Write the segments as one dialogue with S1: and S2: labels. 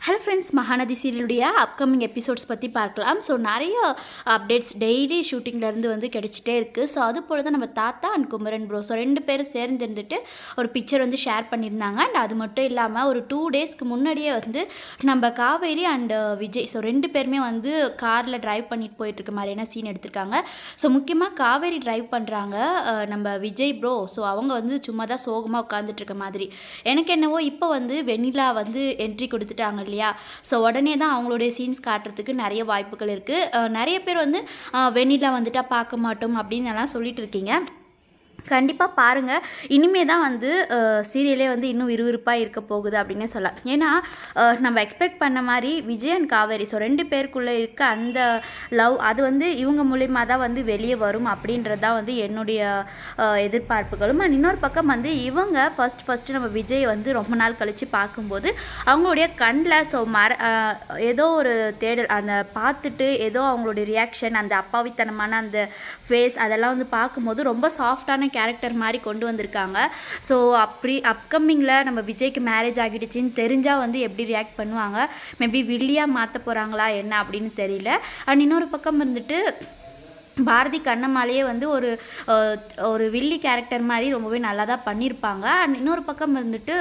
S1: Hello friends, Mahanadi சீரியலுடைய upcoming episodes பற்றி பார்க்கலாம். ஸோ நிறைய அப்டேட்ஸ் டெய்லி ஷூட்டிங்லேருந்து வந்து கிடைச்சிட்டே இருக்குது. ஸோ அது போல் தான் நம்ம தாத்தா அண்ட் குமரன் ப்ரோ ஸோ 2 பேரும் சேர்ந்து இருந்துட்டு ஒரு பிக்சர் வந்து ஷேர் பண்ணியிருந்தாங்க. அண்ட் அது மட்டும் இல்லாமல் ஒரு 2 டேஸ்க்கு முன்னாடியே வந்து நம்ம காவேரி அண்ட் விஜய் ஸோ 2 பேருமே வந்து காரில் ட்ரைவ் பண்ணிட்டு போயிட்டுருக்க மாதிரியான சீன் எடுத்திருக்காங்க. ஸோ முக்கியமாக காவேரி ட்ரைவ் பண்ணுறாங்க, நம்ம விஜய் ப்ரோ ஸோ அவங்க வந்து சும்மா தான் சோகமாக உட்காந்துட்ருக்க மாதிரி. எனக்கு என்னவோ இப்போ வந்து வெண்ணிலா வந்து என்ட்ரி கொடுத்துட்டாங்க இல்லையா, ஸோ உடனே தான் அவங்களுடைய சீன்ஸ் காட்டுறதுக்கு நிறைய வாய்ப்புகள் இருக்குது. நிறைய பேர் வந்து வெண்ணிலா வந்துட்டால் பார்க்க மாட்டோம் அப்படின்னு எல்லாம் சொல்லிட்டு இருக்கீங்க. கண்டிப்பாக பாருங்கள், இனிமே தான் வந்து சீரியலே வந்து இன்னும் விறுவிறுப்பாக இருக்க போகுது அப்படின்னே சொல்லலாம். ஏன்னா நம்ம எக்ஸ்பெக்ட் பண்ண மாதிரி விஜய் அண்ட் காவேரி ஸோ 2 பேருக்குள்ளே இருக்க அந்த லவ் அது வந்து இவங்க மூலிமா தான் வந்து வெளியே வரும் அப்படின்றது தான் வந்து என்னுடைய எதிர்பார்ப்புகளும். அண்ட் இன்னொரு பக்கம் வந்து இவங்க ஃபஸ்ட்டு நம்ம விஜய் வந்து ரொம்ப நாள் கழித்து பார்க்கும்போது அவங்களுடைய கண்ணில் ஸோ ஏதோ ஒரு தேடல் அந்த பார்த்துட்டு ஏதோ அவங்களுடைய ரியாக்ஷன் அந்த அப்பாவித்தனமான அந்த ஃபேஸ் அதெல்லாம் வந்து பார்க்கும்போது ரொம்ப சாஃப்டான கேரக்டர் மாதிரி கொண்டு வந்திருக்காங்க. ஸோ அப்படி அப்கமிங்கில் நம்ம விஜய்க்கு மேரேஜ் ஆகிடுச்சின்னு தெரிஞ்சால் வந்து எப்படி ரியாக்ட் பண்ணுவாங்க, மேபி வில்லியாக மாற்ற போகிறாங்களா என்ன அப்படின்னு தெரியல. அண்ட் இன்னொரு பக்கம் இருந்துட்டு பாரதி கண்ணம்மாலேயே வந்து ஒரு வில்லி கேரக்டர் மாதிரி ரொம்பவே நல்லா தான் பண்ணியிருப்பாங்க. அண்ட் இன்னொரு பக்கம் வந்துட்டு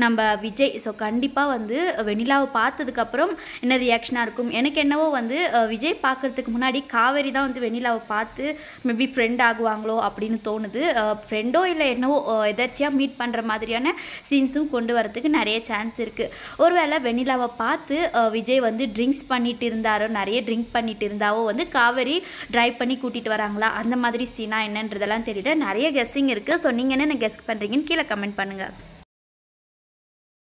S1: நம்ம விஜய் ஸோ கண்டிப்பாக வந்து வெண்ணிலாவை பார்த்ததுக்கப்புறம் என்ன ரியாக்ஷனாக இருக்கும். எனக்கு என்னவோ வந்து விஜய் பார்க்குறதுக்கு முன்னாடி காவேரி தான் வந்து வெண்ணிலாவை பார்த்து மேபி ஃப்ரெண்ட் ஆகுவாங்களோ அப்படின்னு தோணுது. ஃப்ரெண்டோ இல்லை என்னவோ எதர்ச்சியாக மீட் பண்ணுற மாதிரியான சீன்ஸும் கொண்டு வரதுக்கு நிறைய சான்ஸ் இருக்குது. ஒருவேளை வெண்ணிலாவை பார்த்து விஜய் வந்து ட்ரிங்க்ஸ் பண்ணிட்டு இருந்தாரோ, நிறைய ட்ரிங்க் பண்ணிட்டு இருந்தாவோ வந்து காவேரி ட்ரைவ் பண்ணி கூட்டிகிட்டு வராங்களா, அந்த மாதிரி சீனா என்னன்றதெல்லாம் தெரியல. நிறைய கெஸ்ஸிங் இருக்குது. ஸோ நீங்கள் என்ன கெஸ் பண்ணுறீங்கன்னு கீழே கமெண்ட் பண்ணுங்கள்.